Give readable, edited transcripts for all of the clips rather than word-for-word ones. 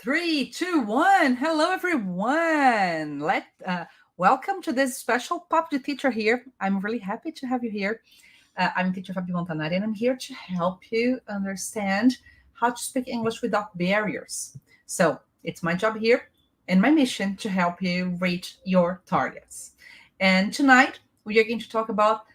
Three, two, one. Hello, everyone. Welcome to this special Pop the Teacher here. I'm really happy to have you here. I'm teacher Fabi Montanari, and I'm here to help you understand how to speak English without barriers. So it's my job here and my mission to help you reach your targets. And tonight we are going to talk about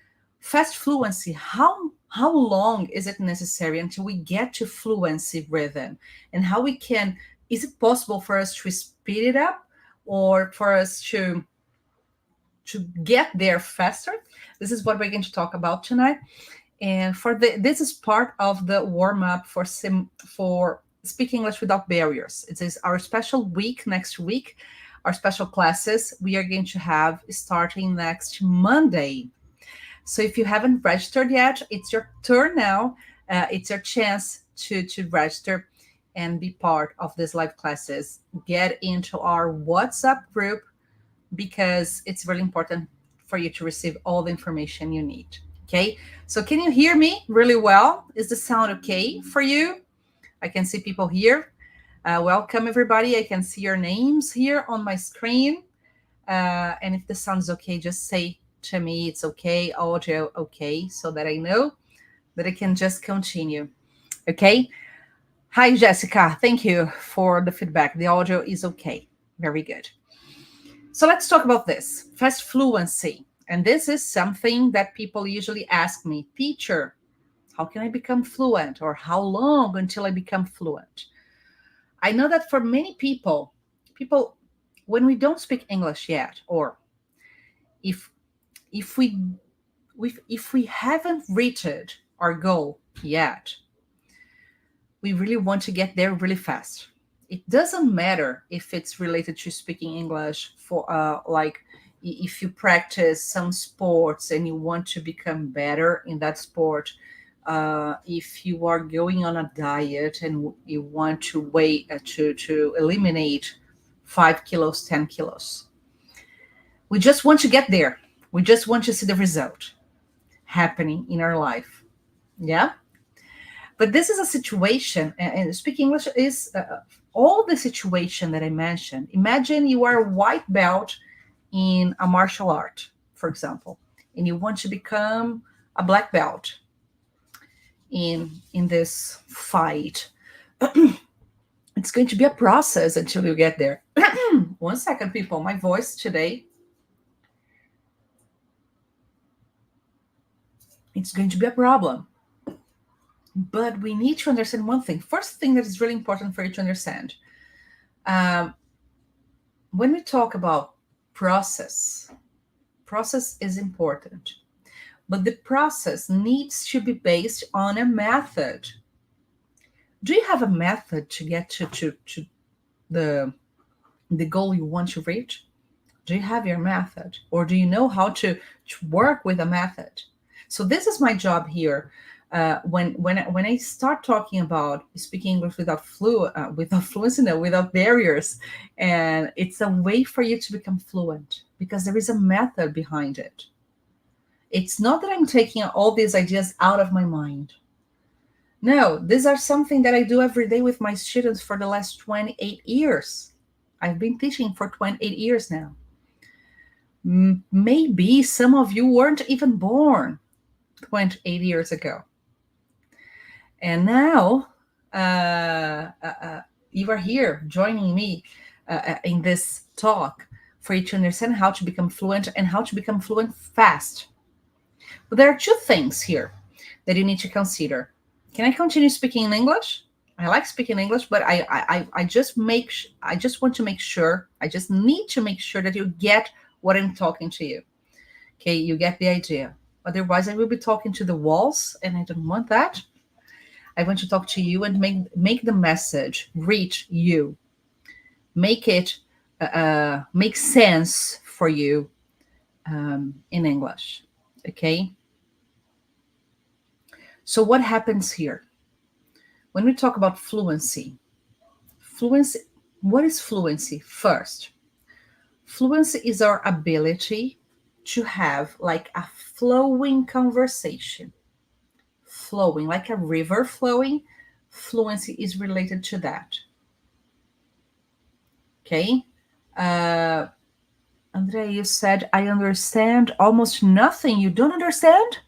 fast fluency. How long is it necessary until we get to fluency rhythm, and how we can? Is it possible for us to speed it up, or for us to get there faster? This is what we're going to talk about tonight. And this is part of the warm up for Speak English Without Barriers. It is our special week next week. Our special classes we are going to have starting next Monday. So if you haven't registered yet, it's your turn now. It's your chance to register and be part of these live classes. Get into our WhatsApp group because it's really important for you to receive all the information you need. Okay, so can you hear me really well? Is the sound okay for you? I can see people here. Welcome, everybody. I can see your names here on my screen. And if the sound is okay, just say to me it's okay, audio okay, so that I know that I can just continue. Okay. Hi, Jessica. Thank you for the feedback. The audio is okay. Very good. So let's talk about this fast fluency. And this is something that people usually ask me, teacher, how can I become fluent? Or how long until I become fluent? I know that for many people, when we don't speak English yet, or if we haven't reached our goal yet, we really want to get there really fast. It doesn't matter if it's related to speaking English for like if you practice some sports and you want to become better in that sport, if you are going on a diet and you want to to eliminate 5 kilos, 10 kilos. We just want to get there. We just want to see the result happening in our life. Yeah. But this is a situation, and speaking English is all the situation that I mentioned. Imagine you are a white belt in a martial art, for example, and you want to become a black belt in this fight. It's going to be a process until you get there. One second, people. My voice today. It's going to be a problem. But we need to understand one thing. First thing that is really important for you to understand. When we talk about process is important. But the process needs to be based on a method. Do you have a method to get to the goal you want to reach? Do you have your method? Or do you know how to work with a method? So this is my job here. When I start talking about speaking English without fluency, no, without barriers, and it's a way for you to become fluent because there is a method behind it. It's not that I'm taking all these ideas out of my mind. No, these are something that I do every day with my students for the last 28 years. I've been teaching for 28 years now. Maybe some of you weren't even born 28 years ago. And now you are here joining me in this talk for you to understand how to become fluent and how to become fluent fast. But there are two things here that you need to consider. Can I continue speaking in English? I like speaking English, but I just want to make sure, I just need to make sure that you get what I'm talking to you. Okay, you get the idea. Otherwise, I will be talking to the walls, and I don't want that. I want to talk to you and make the message reach you. Make it make sense for you in English. Okay? So what happens here? When we talk about fluency, what is fluency? First, fluency is our ability to have like a flowing conversation. Flowing, like a river flowing. Fluency is related to that. Okay. Andrea, you said, I understand almost nothing. You don't understand?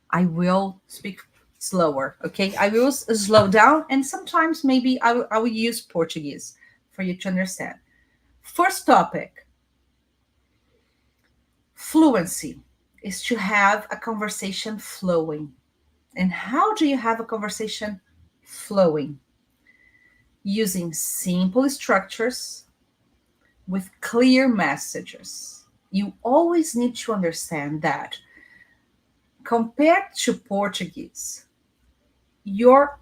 I will speak slower. Okay. I will slow down, and sometimes maybe I will use Portuguese for you to understand. First topic, fluency is to have a conversation flowing. And how do you have a conversation flowing? Using simple structures with clear messages. You always need to understand that compared to Portuguese, your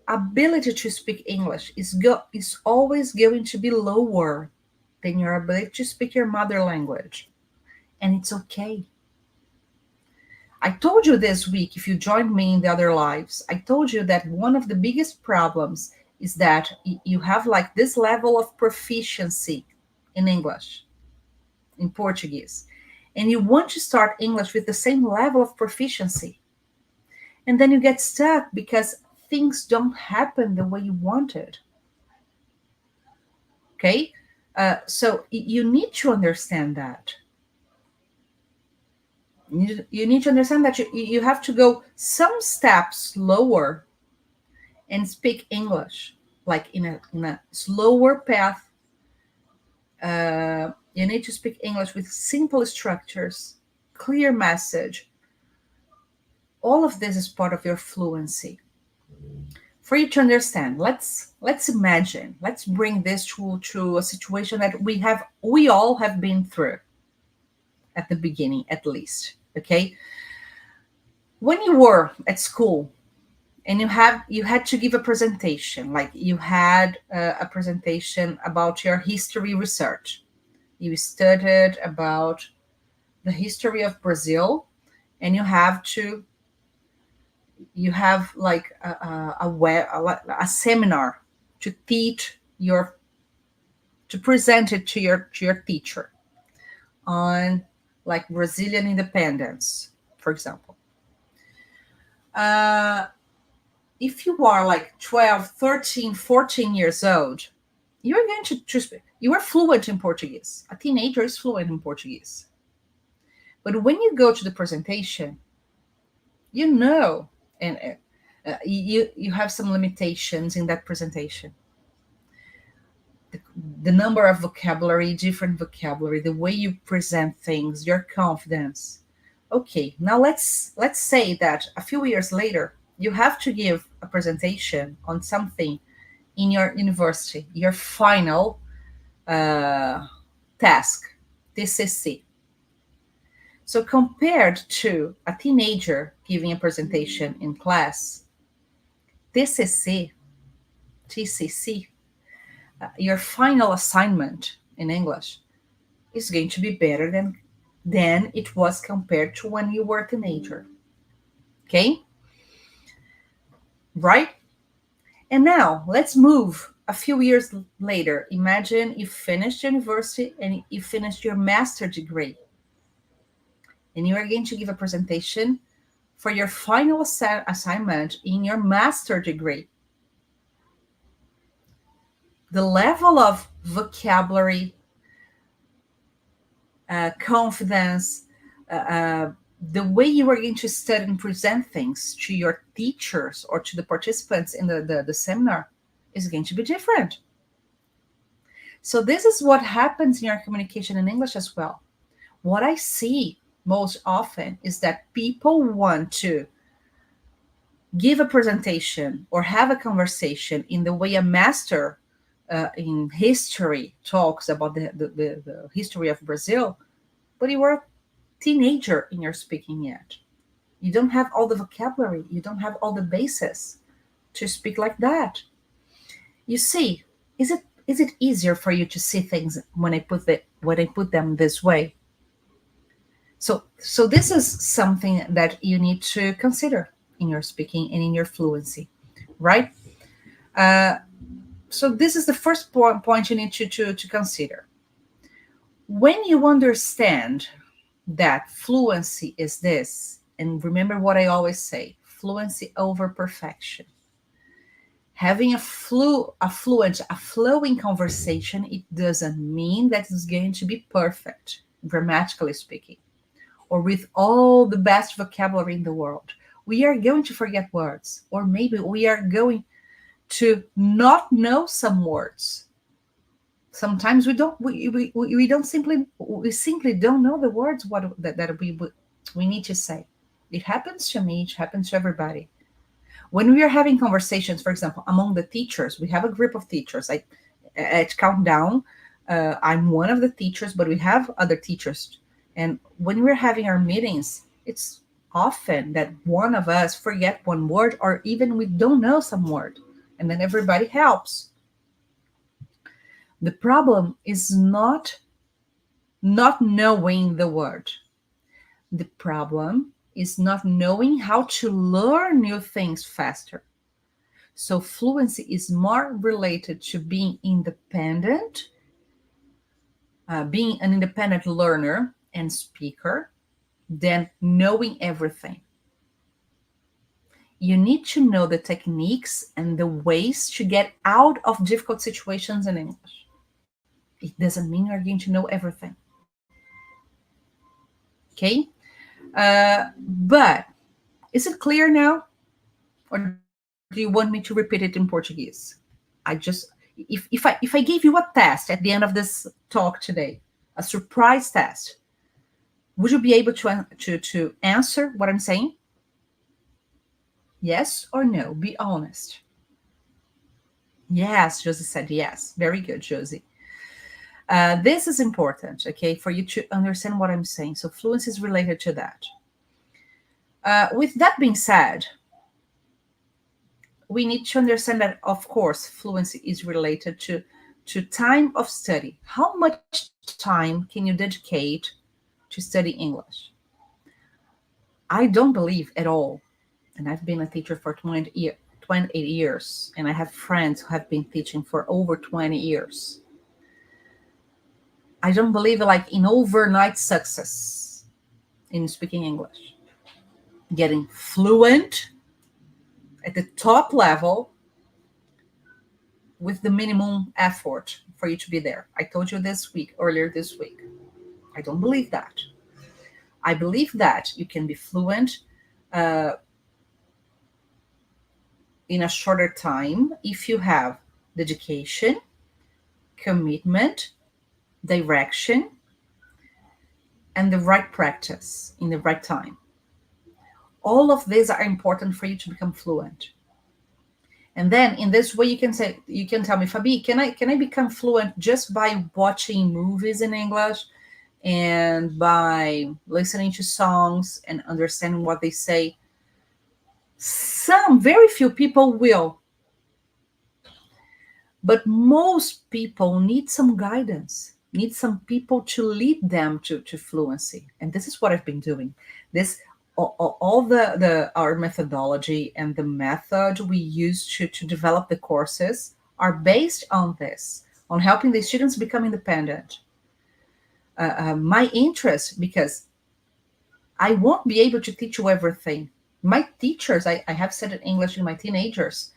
ability to speak English is always going to be lower than your ability to speak your mother language. And it's okay. I told you this week, if you joined me in the other lives, I told you that one of the biggest problems is that you have like this level of proficiency in English, in Portuguese, and you want to start English with the same level of proficiency. And then you get stuck because things don't happen the way you wanted. Okay? So you need to understand that. You need to understand that you have to go some steps lower and speak English, like in a slower path. You need to speak English with simple structures, clear message. All of this is part of your fluency. For you to understand, let's imagine, let's bring this to a situation that we all have been through at the beginning, at least. Okay, when you were at school and you had to give a presentation, like you had a presentation about your history research. You studied about the history of Brazil, and you have like a seminar to present it to your teacher on like Brazilian independence, for example. If you are like 12, 13, 14 years old, you're going to speak. You are fluent in Portuguese. A teenager is fluent in Portuguese. But when you go to the presentation, you know, and you have some limitations in that presentation. The number of vocabulary, different vocabulary, the way you present things, your confidence. Okay, now let's say that a few years later, you have to give a presentation on something in your university, your final task, TCC. So compared to a teenager giving a presentation in class, TCC, your final assignment in English is going to be better than it was compared to when you were a teenager. Okay? Right? And now let's move a few years later. Imagine you finished university and you finished your master degree. And you are going to give a presentation for your final assignment in your master degree. The level of vocabulary, confidence, the way you are going to study and present things to your teachers or to the participants in the seminar is going to be different. So this is what happens in your communication in English as well. What I see most often is that people want to give a presentation or have a conversation in the way a master in history talks about the history of Brazil, but you are a teenager in your speaking yet. You don't have all the vocabulary. You don't have all the basis to speak like that. You see, is it easier for you to see things when I put them this way? So this is something that you need to consider in your speaking and in your fluency, right? So this is the first point you need to consider. When you understand that fluency is this, and remember what I always say, fluency over perfection. Having a flowing conversation, it doesn't mean that it's going to be perfect, grammatically speaking, or with all the best vocabulary in the world. We are going to forget words, or maybe we are going to not know some words. Sometimes we simply don't know the words that we need to say. It happens to me, it happens to everybody. When we are having conversations, for example, among the teachers, we have a group of teachers. At Countdown, I'm one of the teachers, but we have other teachers. And when we're having our meetings, it's often that one of us forget one word, or even we don't know some word, and then everybody helps. The problem is not knowing the word. The problem is not knowing how to learn new things faster. So fluency is more related to being independent, being an independent learner and speaker, than knowing everything. You need to know the techniques and the ways to get out of difficult situations in English. It doesn't mean you're going to know everything. Okay? But is it clear now? Or do you want me to repeat it in Portuguese? If I gave you a test at the end of this talk today, a surprise test, would you be able to answer what I'm saying? Yes or no? Be honest. Yes, Josie said yes. Very good, Josie. This is important, okay, for you to understand what I'm saying. So fluency is related to that. With that being said, we need to understand that, of course, fluency is related to time of study. How much time can you dedicate to study English? I don't believe at all, and I've been a teacher for 28 years, and I have friends who have been teaching for over 20 years. I don't believe in overnight success in speaking English. Getting fluent at the top level with the minimum effort for you to be there. I told you earlier this week. I don't believe that. I believe that you can be fluent in a shorter time if you have dedication, commitment, direction, and the right practice in the right time. All of these are important for you to become fluent. And then in this way, you can tell me, Fabi, can I become fluent just by watching movies in English and by listening to songs and understanding what they say? Very few people will. But most people need some guidance, need some people to lead them to fluency. And this is what I've been doing. All our methodology and the method we use to develop the courses are based on this, on helping the students become independent. My interest, because I won't be able to teach you everything. My teachers, I have studied English in my teenagers,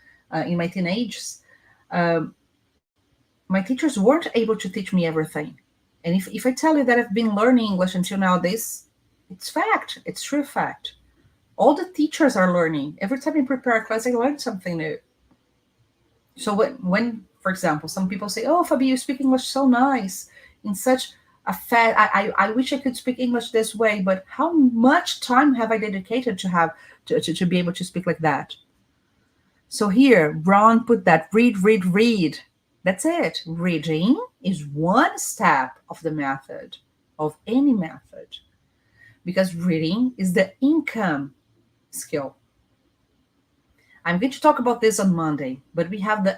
my teachers weren't able to teach me everything. And if I tell you that I've been learning English until nowadays, it's fact. It's true fact. All the teachers are learning. Every time I prepare a class, I learn something new. So when, for example, some people say, "Oh, Fabi, you speak English so nice in such a fast. I wish I could speak English this way, but how much time have I dedicated to be able to speak like that?" So here, Ron put that read. That's it. Reading is one step of the method, of any method, because reading is the income skill. I'm going to talk about this on Monday, but we have the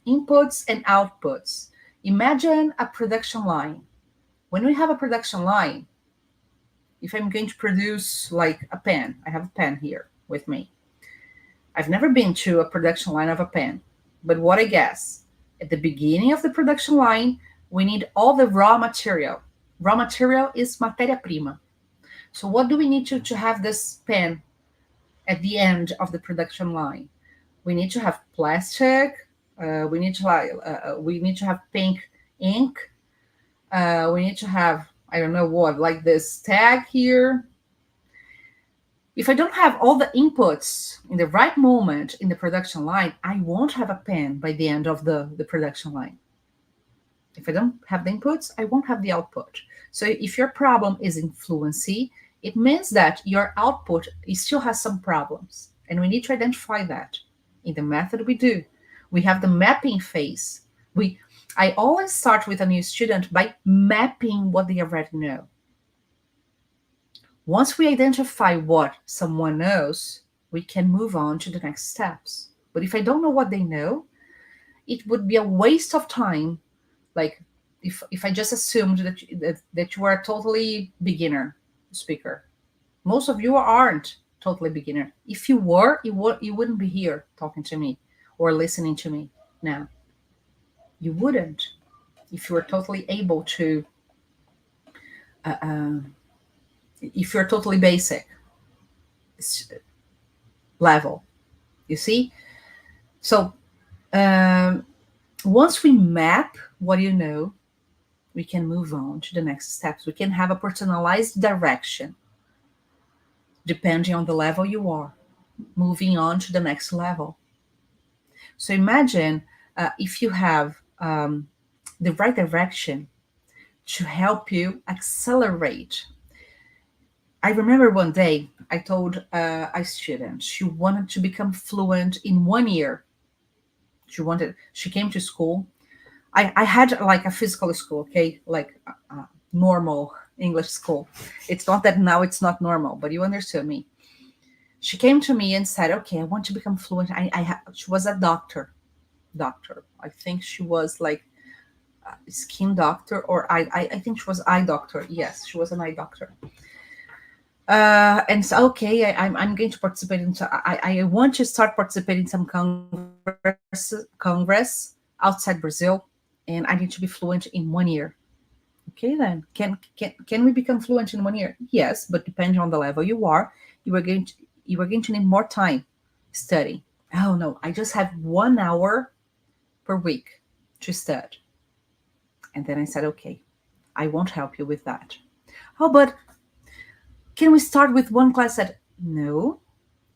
inputs and outputs. Imagine a production line. When we have a production line, if I'm going to produce like a pen, I have a pen here with me. I've never been to a production line of a pen, but what I guess, at the beginning of the production line, we need all the raw material. Raw material is matéria-prima. So what do we need to have this pen at the end of the production line? We need to have plastic. We need to have pink ink. We need to have, I don't know what, like this tag here. If I don't have all the inputs in the right moment in the production line, I won't have a pen by the end of the production line. If I don't have the inputs, I won't have the output. So if your problem is in fluency, it means that your output still has some problems. And we need to identify that. In the method we do. We have the mapping phase. I always start with a new student by mapping what they already know. Once we identify what someone knows, we can move on to the next steps. But if I don't know what they know, it would be a waste of time. Like if I just assumed that you are a totally beginner speaker. Most of you aren't totally beginner. If you were, you wouldn't be here talking to me or listening to me now. You wouldn't. If you were totally able to if you're totally basic level, you see? So once we map what you know, we can move on to the next steps. We can have a personalized direction depending on the level you are, moving on to the next level. So imagine if you have the right direction to help you accelerate. I remember one day I told a student she wanted to become fluent in 1 year. She came to school. I had like a physical school, okay, like normal English school. It's not that now it's not normal, but you understood me. She came to me and said, okay, I want to become fluent. She was a doctor. I think she was like a skin doctor, or I think she was eye doctor. Yes, she was an eye doctor. And so, okay, I'm going to participate in. I want to start participating in some congress outside Brazil, and I need to be fluent in 1 year. Okay, then can we become fluent in 1 year? Yes, but depending on the level you are going to need more time studying. Oh no, I just have 1 hour per week to study. And then I said, okay, I won't help you with that. Oh, but can we start with one class? That no.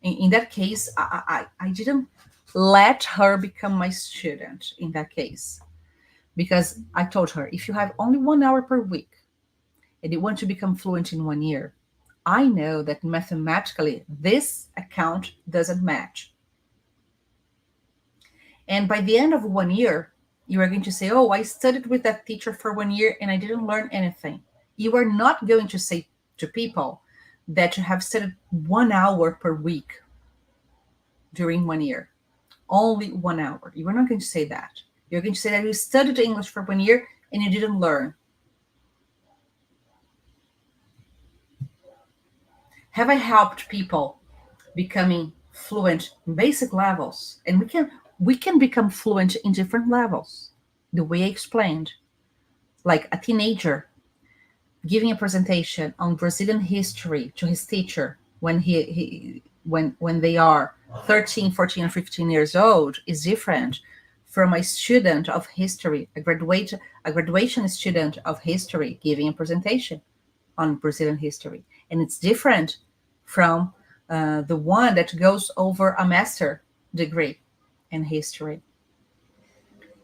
In that case, I didn't let her become my student in that case, because I told her, if you have only 1 hour per week and you want to become fluent in 1 year, I know that mathematically this account doesn't match. And by the end of 1 year, you are going to say, oh, I studied with that teacher for 1 year and I didn't learn anything. You are not going to say to people that you have studied 1 hour per week during 1 year. Only 1 hour. You are not going to say that. You're going to say that you studied English for 1 year and you didn't learn. Have I helped people becoming fluent in basic levels? And we can become fluent in different levels. The way I explained, like a teenager giving a presentation on Brazilian history to his teacher when when they are 13, 14, or 15 years old is different from a student of history, a graduation student of history giving a presentation on Brazilian history. And it's different from the one that goes over a master degree in history.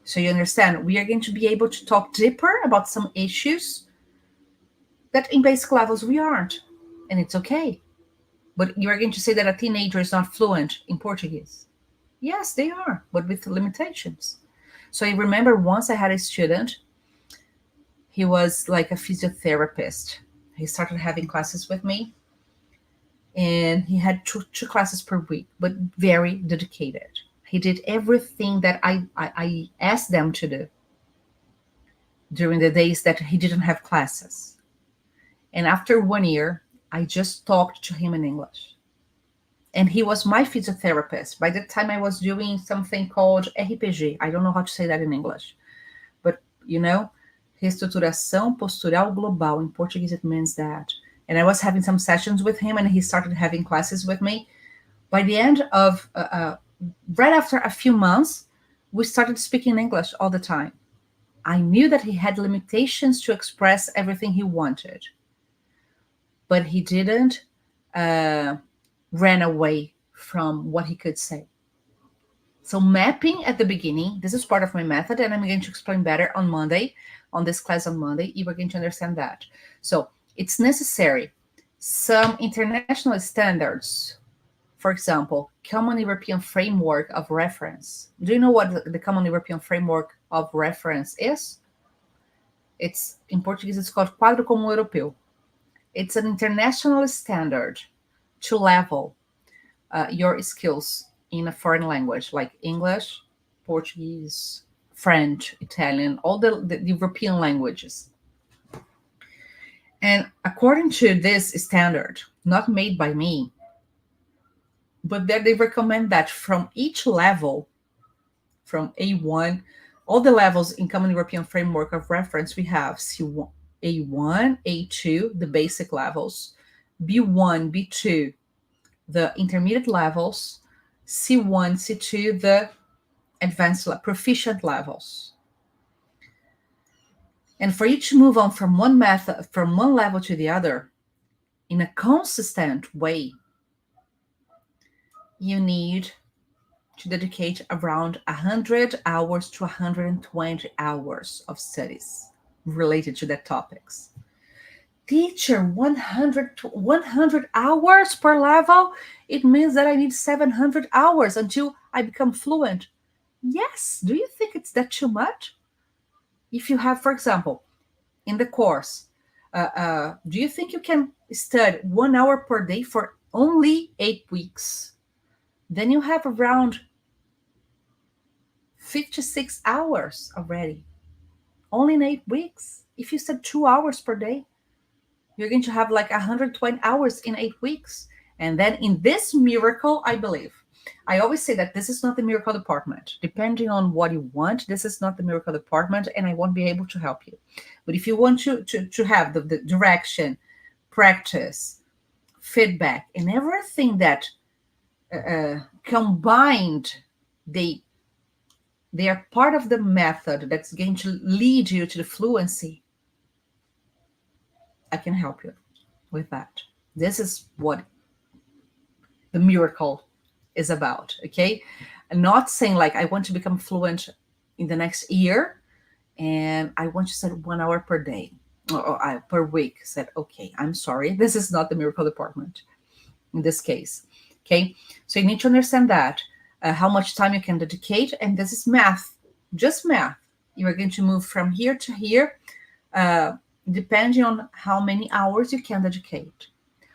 So you understand, we are going to be able to talk deeper about some issues that in basic levels we aren't. And it's okay. But you are going to say that a teenager is not fluent in Portuguese. Yes, they are, but with limitations. So I remember once I had a student, he was like a physiotherapist. He started having classes with me, and he had two classes per week, but very dedicated. He did everything that I asked them to do during the days that he didn't have classes. And after 1 year, I just talked to him in English. And he was my physiotherapist. By the time I was doing something called RPG. I don't know how to say that in English. But, you know, Reestruturação Postural Global. In Portuguese, it means that. And I was having some sessions with him, and he started having classes with me. By the end of right after a few months, we started speaking English all the time. I knew that he had limitations to express everything he wanted, but he didn't ran away from what he could say. So mapping at the beginning, this is part of my method, and I'm going to explain better on Monday, on this class on Monday. You are going to understand that. So it's necessary. Some international standards, for example, Common European Framework of Reference. Do you know what the Common European Framework of Reference is? It's, in Portuguese, it's called Quadro Comum Europeu. It's an international standard to level your skills in a foreign language like English, Portuguese, French, Italian, all the European languages. And according to this standard, not made by me, but there they recommend that from each level, from A1, all the levels in Common European Framework of Reference, we have C1, A1, A2, the basic levels, B1, B2, the intermediate levels, C1, C2, the advanced, proficient levels. And for you to move on from one method, from one level to the other, in a consistent way, you need to dedicate around 100 hours to 120 hours of studies related to the topics. Teacher, 100 hours per level? It means that I need 700 hours until I become fluent. Yes. Do you think it's that too much? If you have, for example, in the course, do you think you can study 1 hour per day for only 8 weeks? Then you have around 56 hours already, only in 8 weeks. If you study 2 hours per day, you're going to have like 120 hours in 8 weeks. And then in this miracle, I believe, I always say that this is not the miracle department. Depending on what you want, this is not the miracle department, and I won't be able to help you. But if you want to have the direction, practice, feedback, and everything that combined, they are part of the method that's going to lead you to the fluency, I can help you with that. This is what the miracle is about, okay? I'm not saying like I want to become fluent in the next year and I want to study 1 hour per day or per week. I said, okay, I'm sorry. This is not the miracle department in this case, okay? So you need to understand that, how much time you can dedicate, and this is math, just math. You are going to move from here to here, depending on how many hours you can dedicate.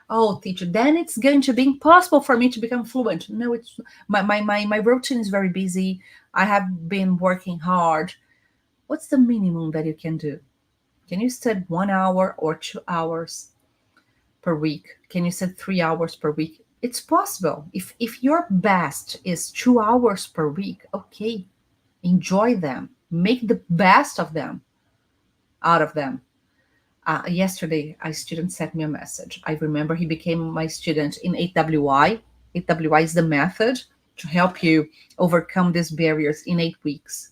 Oh, teacher, then it's going to be impossible for me to become fluent. No, it's my routine is very busy. I have been working hard. What's the minimum that you can do? Can you study 1 hour or 2 hours per week? Can you study 3 hours per week? It's possible. If your best is 2 hours per week, okay, enjoy them. Make the best of them, out of them. Yesterday, a student sent me a message. I remember he became my student in 8WI. 8WI is the method to help you overcome these barriers in 8 weeks.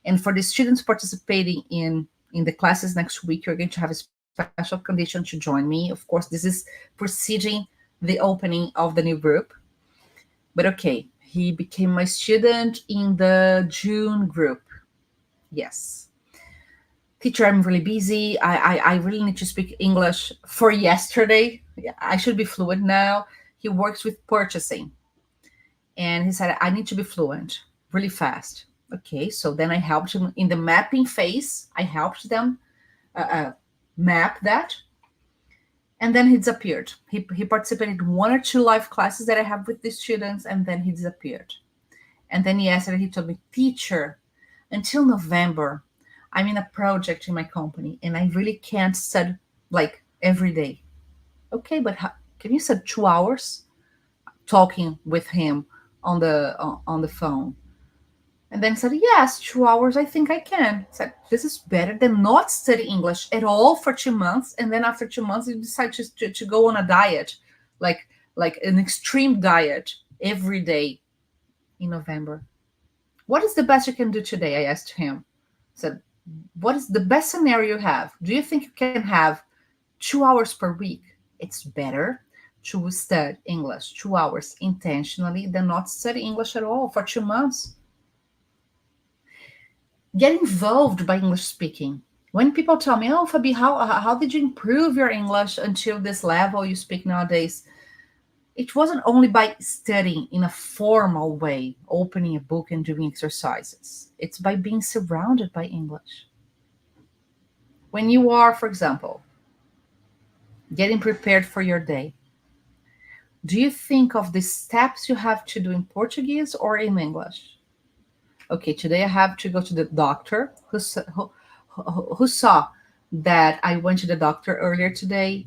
And for the students participating in the classes next week, you're going to have a special condition to join me. Of course, this is preceding the opening of the new group. But okay, he became my student in the June group. Yes. Teacher, I'm really busy. I really need to speak English for yesterday. I should be fluent now. He works with purchasing. And he said, I need to be fluent really fast. Okay, so then I helped him in the mapping phase. I helped them map that. And then he disappeared. He participated in 1 or 2 live classes that I have with the students, and then he disappeared. And then yesterday he told me, teacher, until November, I'm in a project in my company and I really can't study like every day. Okay, but can you study 2 hours talking with him on the phone? And then said, yes, 2 hours, I think I can. Said, this is better than not study English at all for 2 months. And then after 2 months, you decide to go on a diet, like an extreme diet every day. in November. What is the best you can do today? I asked him. I said, what is the best scenario you have? Do you think you can have 2 hours per week? It's better to study English 2 hours intentionally than not study English at all for 2 months. Get involved by English speaking. When people tell me, oh, Fabi, how did you improve your English until this level you speak nowadays? It wasn't only by studying in a formal way, opening a book and doing exercises. It's by being surrounded by English. When you are, for example, getting prepared for your day, do you think of the steps you have to do in Portuguese or in English? Okay, today I have to go to the doctor who saw that I went to the doctor earlier today,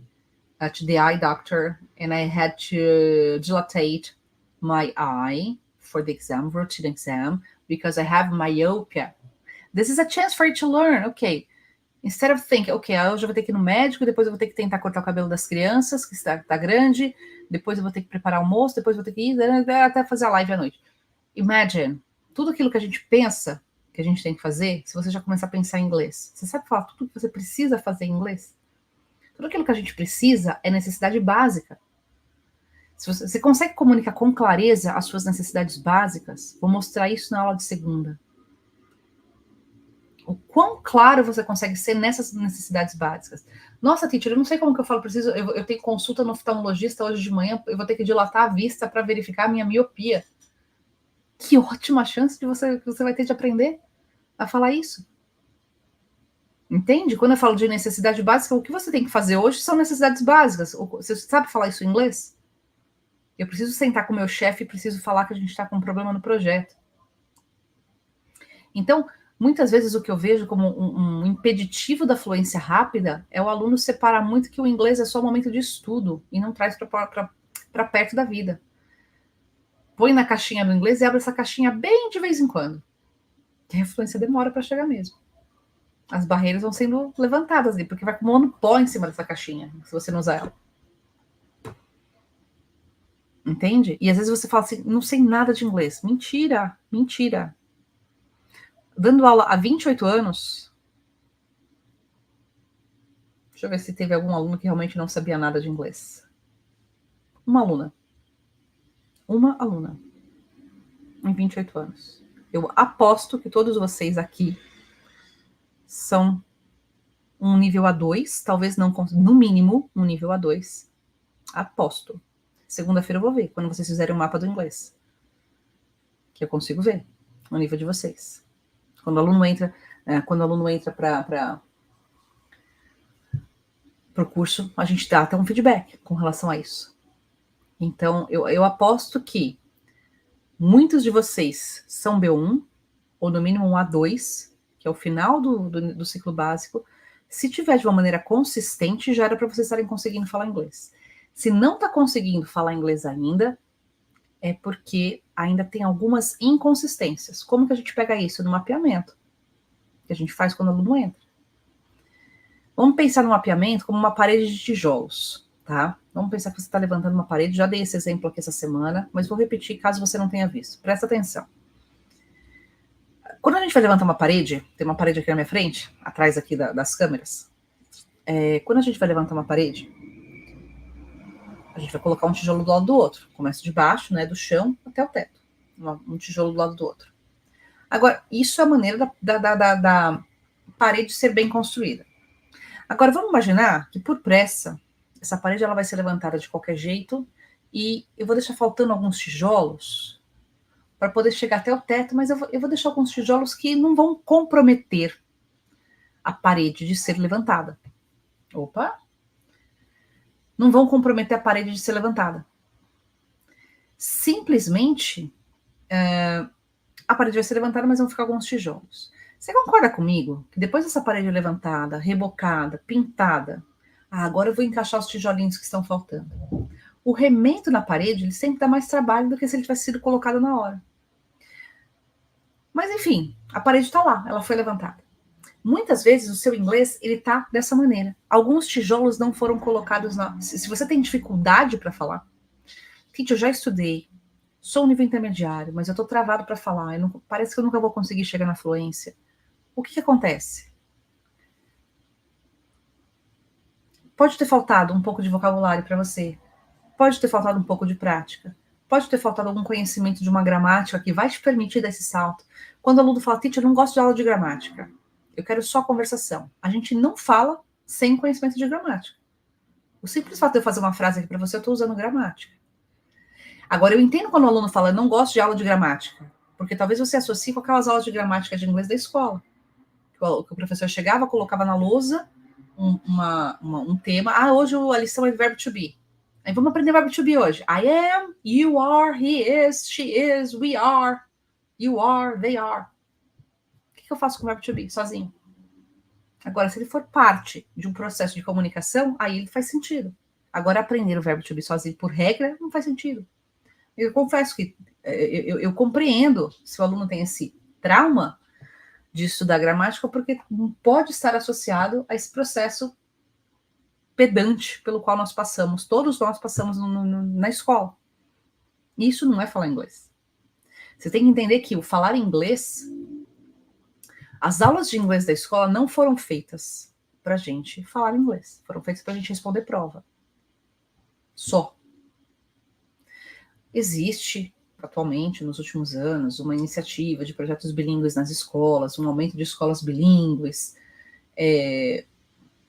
to the eye doctor, and I had to dilate my eye for the exam, routine exam, because I have myopia. This is a chance for you to learn, okay? Instead of thinking, ok, hoje eu vou ter que ir no médico, depois eu vou ter que tentar cortar o cabelo das crianças, que está grande, depois eu vou ter que preparar o almoço, depois eu vou ter que ir até fazer a live à noite. Imagine, tudo aquilo que a gente pensa que a gente tem que fazer, se você já começar a pensar em inglês. Você sabe falar tudo que você precisa fazer em inglês? Tudo aquilo que a gente precisa é necessidade básica. Se você consegue comunicar com clareza as suas necessidades básicas, vou mostrar isso na aula de segunda. O quão claro você consegue ser nessas necessidades básicas. Nossa, teacher, eu não sei como que eu falo, eu tenho consulta no oftalmologista hoje de manhã, eu vou ter que dilatar a vista para verificar a minha miopia. Que ótima chance que você vai ter de aprender a falar isso. Entende? Quando eu falo de necessidade básica, o que você tem que fazer hoje são necessidades básicas. Você sabe falar isso em inglês? Eu preciso sentar com o meu chefe e preciso falar que a gente está com um problema no projeto. Então, muitas vezes o que eu vejo como um impeditivo da fluência rápida é o aluno separar muito que o inglês é só um momento de estudo e não traz para perto da vida. Põe na caixinha do inglês e abre essa caixinha bem de vez em quando. Que a fluência demora para chegar mesmo. As barreiras vão sendo levantadas ali, porque vai acumulando pó em cima dessa caixinha, se você não usar ela. Entende? E às vezes você fala assim, não sei nada de inglês. Mentira, mentira. Dando aula há 28 anos, deixa eu ver se teve algum aluno que realmente não sabia nada de inglês. Uma aluna, em 28 anos. Eu aposto que todos vocês aqui são um nível A2, talvez não, no mínimo, um nível A2. Aposto. Segunda-feira eu vou ver, quando vocês fizerem o mapa do inglês. Que eu consigo ver o nível de vocês. Quando o aluno entra para o curso, a gente dá até um feedback com relação a isso. Então, eu aposto que muitos de vocês são B1, ou no mínimo um A2, que é o final do ciclo básico. Se tiver de uma maneira consistente, já era para vocês estarem conseguindo falar inglês. Se não está conseguindo falar inglês ainda, é porque ainda tem algumas inconsistências. Como que a gente pega isso? No mapeamento, que a gente faz quando o aluno entra. Vamos pensar no mapeamento como uma parede de tijolos, tá? Vamos pensar que você está levantando uma parede, já dei esse exemplo aqui essa semana, mas vou repetir caso você não tenha visto. Presta atenção. Quando a gente vai levantar uma parede, tem uma parede aqui na minha frente, atrás aqui das câmeras. Quando a gente vai levantar uma parede, a gente vai colocar um tijolo do lado do outro. Começa de baixo, né, do chão até o teto. Um tijolo do lado do outro. Agora, isso é a maneira da parede ser bem construída. Agora, vamos imaginar que, por pressa, essa parede ela vai ser levantada de qualquer jeito e eu vou deixar faltando alguns tijolos para poder chegar até o teto, mas eu vou deixar alguns tijolos que não vão comprometer a parede de ser levantada. Opa! Não vão comprometer a parede de ser levantada. Simplesmente, a parede vai ser levantada, mas vão ficar alguns tijolos. Você concorda comigo que depois dessa parede levantada, rebocada, pintada, agora eu vou encaixar os tijolinhos que estão faltando. O remendo na parede, ele sempre dá mais trabalho do que se ele tivesse sido colocado na hora. Mas, enfim, a parede está lá, ela foi levantada. Muitas vezes o seu inglês, ele tá dessa maneira. Alguns tijolos não foram colocados na... Se você tem dificuldade para falar, eu já estudei sou um nível intermediário, mas eu estou travado para falar, parece que eu nunca vou conseguir chegar na fluência. O que acontece? Pode ter faltado um pouco de vocabulário para você, pode ter faltado um pouco de prática, pode ter faltado algum conhecimento de uma gramática que vai te permitir dar esse salto. Quando o aluno fala, teacher, eu não gosto de aula de gramática, eu quero só conversação. A gente não fala sem conhecimento de gramática. O simples fato de eu fazer uma frase aqui para você, eu estou usando gramática. Agora, eu entendo quando o aluno fala, eu não gosto de aula de gramática, porque talvez você associe com aquelas aulas de gramática de inglês da escola, que o professor chegava, colocava na lousa um tema. Hoje a lição é verbo to be. Aí vamos aprender verbo to be hoje. I am, you are, he is, she is, we are, you are, they are. O que eu faço com o verbo to be? Sozinho. Agora, se ele for parte de um processo de comunicação, aí ele faz sentido. Agora, aprender o verbo to be sozinho por regra não faz sentido. Eu confesso que eu compreendo se o aluno tem esse trauma de estudar gramática, porque não pode estar associado a esse processo pedante pelo qual nós passamos, todos nós passamos na escola. Isso não é falar inglês. Você tem que entender que o falar inglês, as aulas de inglês da escola não foram feitas para a gente falar inglês, foram feitas para a gente responder prova. Só. Existe, atualmente, nos últimos anos, uma iniciativa de projetos bilíngues nas escolas, um aumento de escolas bilíngues,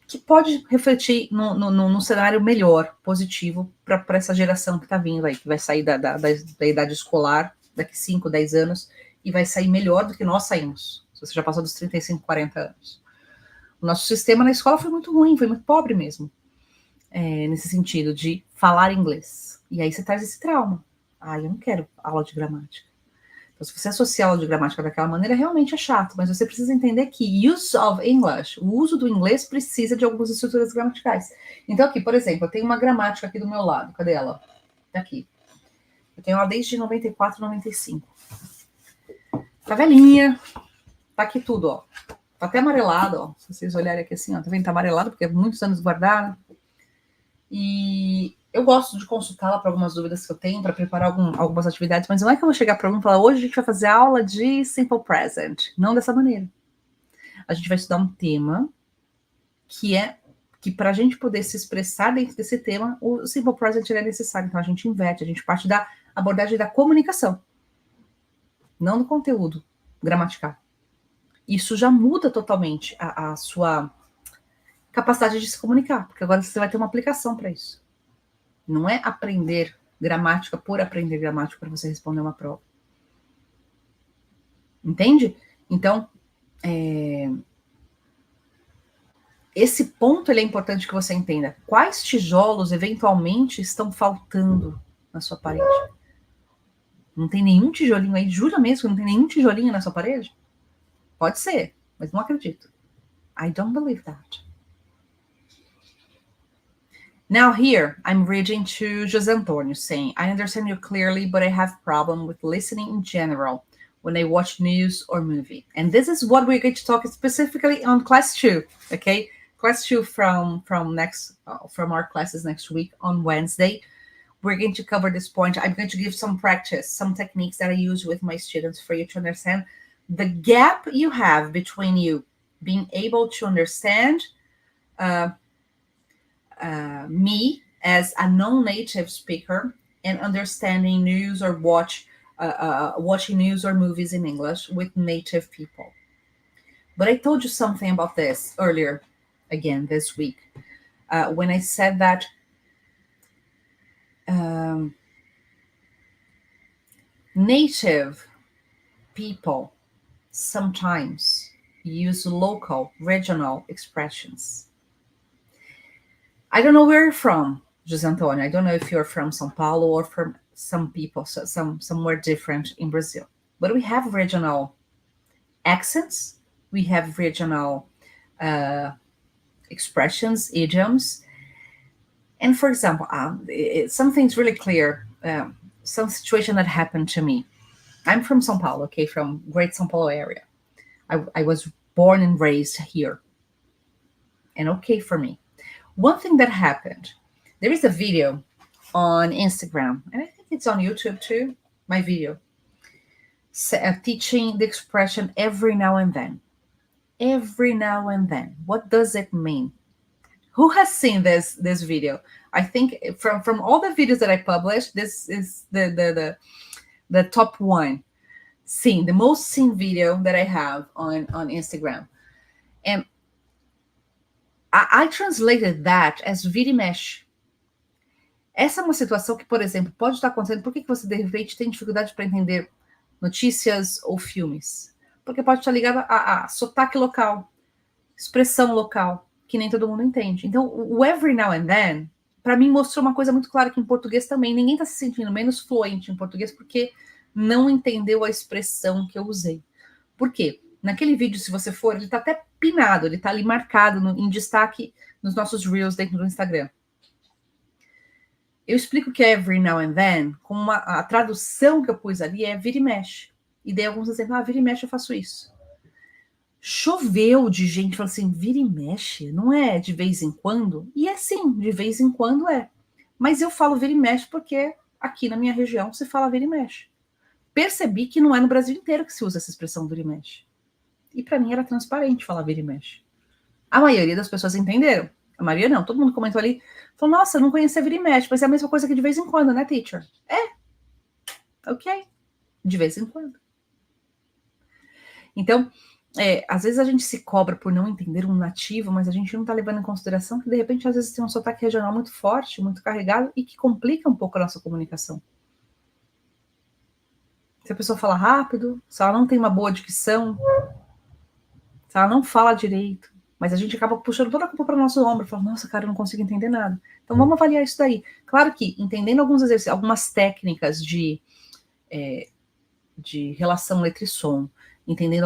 que pode refletir num cenário melhor, positivo, para essa geração que está vindo aí, que vai sair da idade escolar daqui 5, 10 anos, e vai sair melhor do que nós saímos, se você já passou dos 35, 40 anos. O nosso sistema na escola foi muito ruim, foi muito pobre mesmo, nesse sentido de falar inglês. E aí você traz esse trauma. Eu não quero aula de gramática. Então, se você associar aula de gramática daquela maneira, realmente é chato, mas você precisa entender que use of English, o uso do inglês precisa de algumas estruturas gramaticais. Então, aqui, por exemplo, eu tenho uma gramática aqui do meu lado. Cadê ela? Tá aqui. Eu tenho ela desde 94, 95. Tá velhinha. Tá aqui tudo, ó. Tá até amarelado, ó. Se vocês olharem aqui assim, ó. Tá vendo? Tá amarelado, porque é muitos anos guardada. E eu gosto de consultá-la para algumas dúvidas que eu tenho, para preparar algumas atividades, mas não é que eu vou chegar para o aluno e falar, hoje a gente vai fazer aula de Simple Present. Não dessa maneira. A gente vai estudar um tema que para a gente poder se expressar dentro desse tema, o Simple Present é necessário. Então a gente inverte, a gente parte da abordagem da comunicação, não do conteúdo gramatical. Isso já muda totalmente a sua capacidade de se comunicar, porque agora você vai ter uma aplicação para isso. Não é aprender gramática por aprender gramática para você responder uma prova. Entende? Então, esse ponto ele é importante que você entenda. Quais tijolos, eventualmente, estão faltando na sua parede? Não tem nenhum tijolinho aí? Jura mesmo que não tem nenhum tijolinho na sua parede? Pode ser, mas não acredito. I don't believe that. Now here, I'm reading to José Antonio saying, I understand you clearly, but I have problem with listening in general when I watch news or movie. And this is what we're going to talk specifically on class 2, okay? Class 2 from our classes next week on Wednesday. We're going to cover this point. I'm going to give some practice, some techniques that I use with my students for you to understand the gap you have between you being able to understand me as a non-native speaker and understanding news or watching news or movies in English with native people. But I told you something about this earlier, again, this week, when I said that native people sometimes use local, regional expressions. I don't know where you're from, José Antonio. I don't know if you're from São Paulo or from some people, somewhere different in Brazil. But we have regional accents. We have regional expressions, idioms. And for example, something's really clear. Some situation that happened to me. I'm from São Paulo, okay, from Great São Paulo area. I was born and raised here. And okay for me. One thing that happened, there is a video on Instagram, and I think it's on YouTube too. my video, teaching the expression every now and then. Every now and then. What does it mean? Who has seen this video? I think from all the videos that I published, this is the top one seen, the most seen video that I have on Instagram. And I translated that as vira e mexe. Essa é uma situação que, por exemplo, pode estar acontecendo. Por que você, de repente, tem dificuldade para entender notícias ou filmes? Porque pode estar ligado a sotaque local, expressão local, que nem todo mundo entende. Então, o every now and then, para mim, mostrou uma coisa muito clara que em português também, ninguém está se sentindo menos fluente em português porque não entendeu a expressão que eu usei. Por quê? Naquele vídeo, se você for, ele está até pinado, ele está ali marcado em destaque nos nossos Reels dentro do Instagram. Eu explico que é every now and then, com a tradução que eu pus ali é vira e mexe. E dei alguns exemplos, vira e mexe eu faço isso. Choveu de gente falando assim, vira e mexe, não é de vez em quando? E é sim, de vez em quando é. Mas eu falo vira e mexe porque aqui na minha região se fala vira e mexe. Percebi que não é no Brasil inteiro que se usa essa expressão vira e mexe. E para mim era transparente falar vira e mexe. A maioria das pessoas entenderam. A maioria não, todo mundo comentou ali, falou, nossa, eu não conhecia vira e mexe, mas é a mesma coisa que de vez em quando, né, teacher? É. Ok. De vez em quando. Então, às vezes a gente se cobra por não entender um nativo, mas a gente não está levando em consideração que, de repente, às vezes tem um sotaque regional muito forte, muito carregado e que complica um pouco a nossa comunicação. Se a pessoa fala rápido, se ela não tem uma boa dicção, se ela não fala direito, mas a gente acaba puxando toda a culpa para o nosso ombro, fala, nossa, cara, eu não consigo entender nada. Então, vamos avaliar isso daí. Claro que, entendendo alguns exercícios, algumas técnicas de relação letra e som, entendendo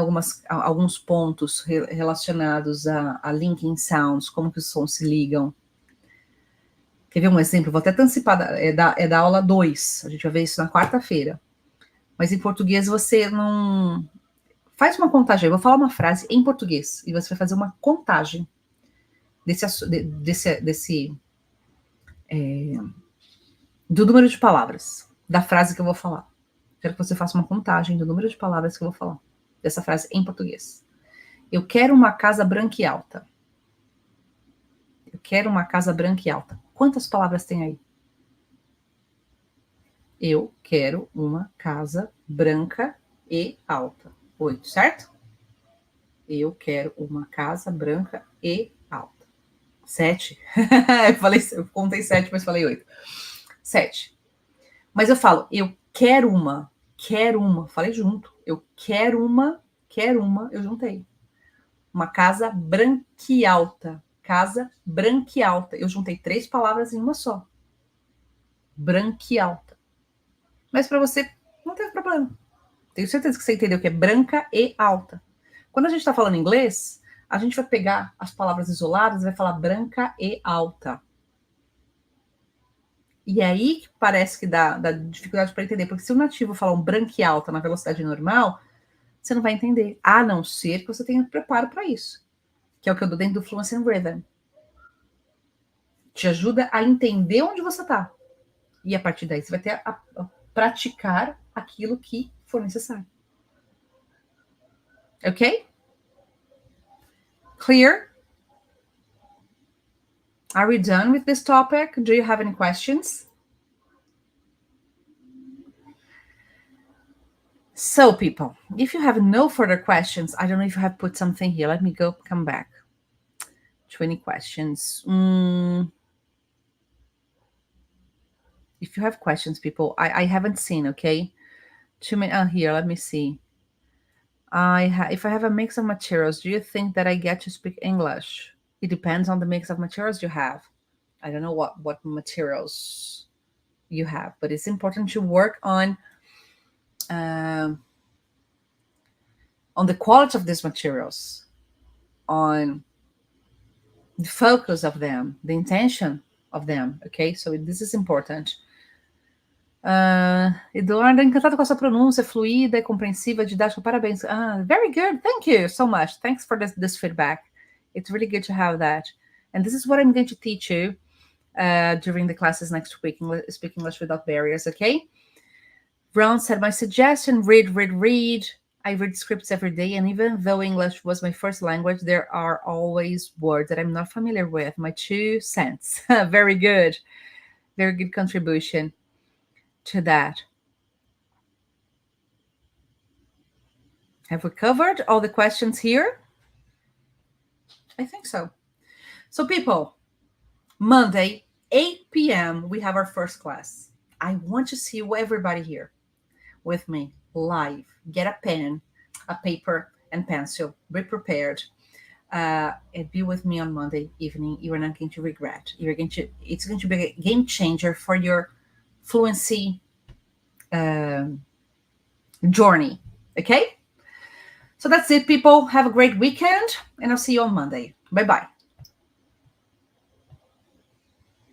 alguns pontos relacionados a linking sounds, como que os sons se ligam. Quer ver um exemplo? Vou até antecipar, é da aula 2, a gente vai ver isso na quarta-feira. Mas em português você não... Faz uma contagem, eu vou falar uma frase em português, e você vai fazer uma contagem do número de palavras, da frase que eu vou falar. Quero que você faça uma contagem do número de palavras que eu vou falar, dessa frase em português. Eu quero uma casa branca e alta. Eu quero uma casa branca e alta. Quantas palavras tem aí? Eu quero uma casa branca e alta. 8, certo? Eu quero uma casa branca e alta. 7. Eu contei 7, mas falei 8. 7. Mas eu falo, eu quero uma, falei junto. Eu quero uma, eu juntei. Uma casa branquialta. Casa branquialta. Eu juntei 3 palavras em uma só. Branquialta. Mas para você, não teve problema. Tenho certeza que você entendeu que é branca e alta. Quando a gente está falando inglês, a gente vai pegar as palavras isoladas e vai falar branca e alta. E aí que parece que dá dificuldade para entender, porque se o nativo falar um branca e alta na velocidade normal, você não vai entender, a não ser que você tenha preparo para isso, que é o que eu dou dentro do Fluência and Rhythm. Te ajuda a entender onde você está. E a partir daí você vai ter a praticar aquilo que for necessário. Ok? Clear? Are we done with this topic? Do you have any questions? So, people, if you have no further questions, I don't know if you have put something here. Let me come back. 20 questions. If you have questions, people, I haven't seen, okay? Here, let me see. If I have a mix of materials, do you think that I get to speak English? It depends on the mix of materials you have. I don't know what materials you have, but it's important to work on the quality of these materials, on the focus of them, the intention of them, okay? So this is important. Eduardo, encantado com a sua pronúncia fluida, compreensiva, didática, parabéns. Very good, thank you so much. Thanks for this feedback. It's really good to have that. And this is what I'm going to teach you during the classes next week, Speak English Without Barriers, okay? Brown said, my suggestion, read. I read scripts every day, and even though English was my first language, there are always words that I'm not familiar with. My 2 cents. Very good. Very good contribution to that. Have we covered all the questions here? I think so. So people, Monday, 8 p.m., we have our first class. I want to see everybody here with me live. Get a pen, a paper, and pencil. Be prepared. And be with me on Monday evening. You are not going to regret. It's going to be a game changer for your fluency journey. Okay? So that's it, people. Have a great weekend, and I'll see you on Monday. Bye-bye.